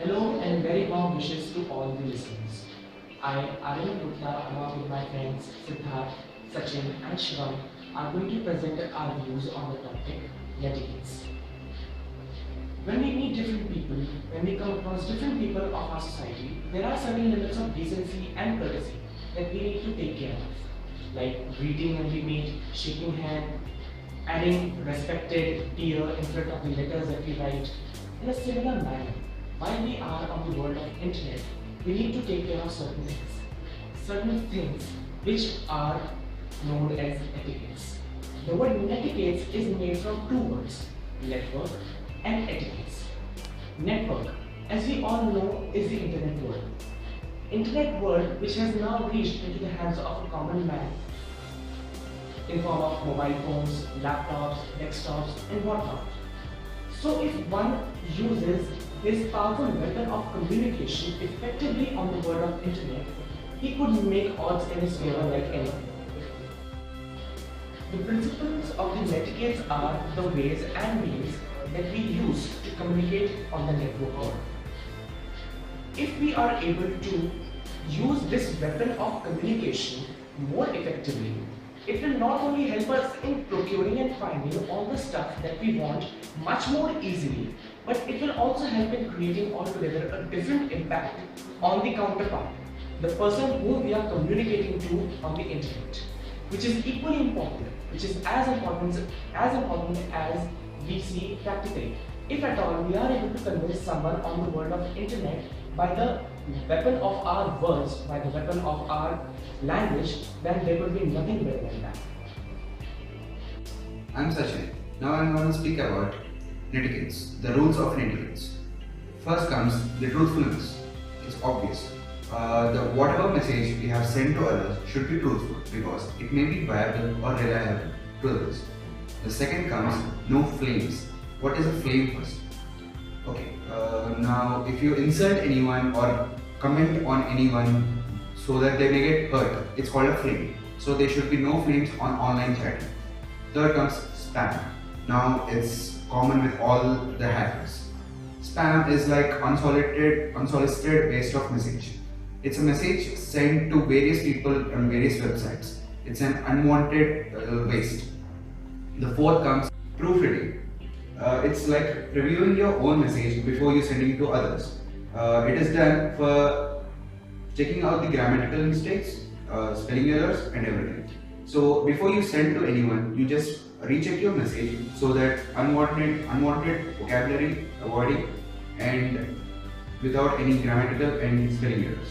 Hello and very warm wishes to all the listeners. I, Aryaman Gupta, along with my friends Siddharth, Sachin, and Shivam, are going to present our views on the topic Netiquettes. When we meet different people, when we come across different people of our society, there are certain limits of decency and courtesy that we need to take care of, like greeting when we meet, shaking hand, adding respected dear in front of the letters that we write. In a similar manner, while we are on the world of internet, we need to take care of certain things which are known as etiquettes. The word netiquettes is made from two words, network and etiquettes. Network, as we all know, is the internet world. Internet world which has now reached into the hands of a common man in form of mobile phones, laptops, desktops, and whatnot. So if one uses this powerful weapon of communication effectively on the world of internet, he could make odds in his favor like anyone. The principles of the netiquettes are the ways and means that we use to communicate on the network world. If we are able to use this weapon of communication more effectively, it will not only help us in procuring and finding all the stuff that we want much more easily, but it will also help in creating altogether a different impact on the counterpart, the person whom we are communicating to on the internet, which is equally important, which is as important as we see practically. If at all we are able to convince someone on the world of internet by the weapon of our words, by the weapon of our language, then there will be nothing better than that. I'm Sachin. Now I'm going to speak about netiquettes, the rules of netiquettes. First comes the truthfulness. It's obvious. Whatever message we have sent to others should be truthful because it may be viable or reliable to others. The second comes no flames. What is a flame first? Okay, now if you insult anyone or comment on anyone so that they may get hurt, it's called a flame. So there should be no flames on online chatting. Third comes spam. Now it's common with all the hackers. Spam is like unsolicited waste of message. It's a message sent to various people on various websites. It's an unwanted waste. The fourth comes proofreading. It's like reviewing your own message before you sending it to others. It is done for checking out the grammatical mistakes, spelling errors and everything. So before you send to anyone, you just recheck your message so that unwanted vocabulary avoiding and without any grammatical and spelling errors.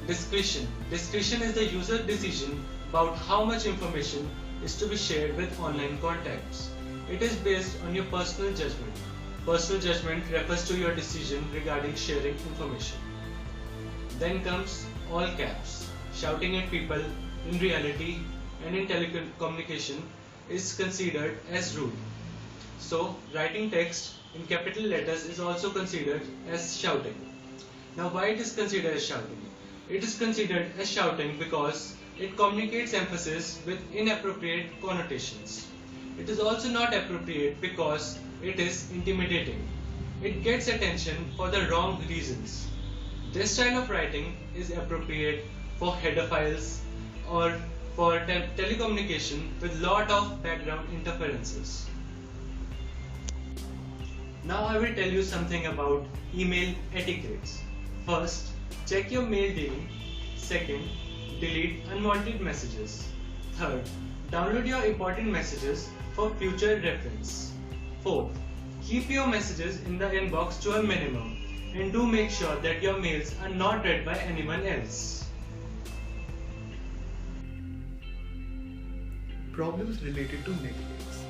Discretion. Discretion is the user decision about how much information is to be shared with online contacts. It is based on your personal judgment. Personal judgment refers to your decision regarding sharing information. Then comes all caps. Shouting at people in reality and in telecommunication is considered as rude. So, writing text in capital letters is also considered as shouting. Now, why it is considered as shouting? It is considered as shouting because it communicates emphasis with inappropriate connotations. It is also not appropriate because it is intimidating. It gets attention for the wrong reasons. This style of writing is appropriate for header files or for telecommunication with lot of background interferences. Now I will tell you something about email etiquettes. First, check your mail daily. Second, delete unwanted messages. Third, download your important messages for future reference. Fourth, keep your messages in the inbox to a minimum and do make sure that your mails are not read by anyone else. Problems related to netiquettes.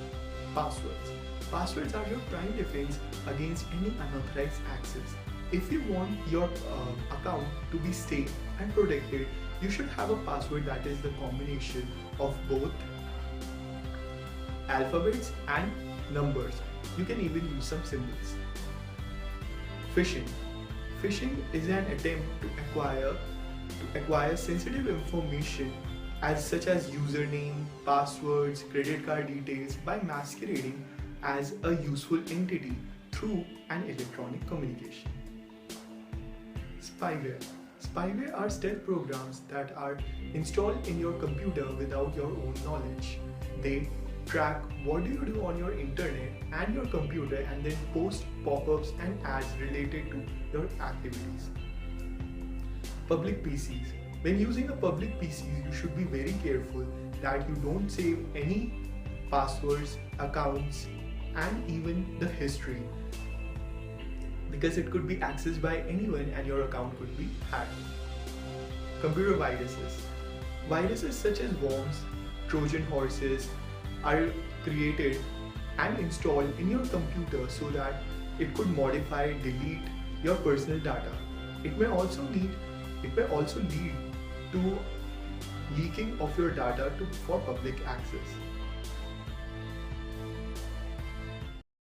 Passwords. Passwords are your prime defense against any unauthorized access. If you want your account to be safe and protected, you should have a password that is the combination of both alphabets and numbers. You can even use some symbols. Phishing. Phishing is an attempt to acquire sensitive information such as username, passwords, credit card details by masquerading as a useful entity through an electronic communication. Spyware. Spyware are stealth programs that are installed in your computer without your own knowledge. They track what do you do on your internet and your computer and then post pop-ups and ads related to your activities. Public PCs. When using a public PC, you should be very careful that you don't save any passwords, accounts, and even the history, because it could be accessed by anyone and your account could be hacked. Computer viruses. Viruses such as worms, Trojan horses are created and installed in your computer so that it could modify, delete your personal data. It may also lead to leaking of your data for public access.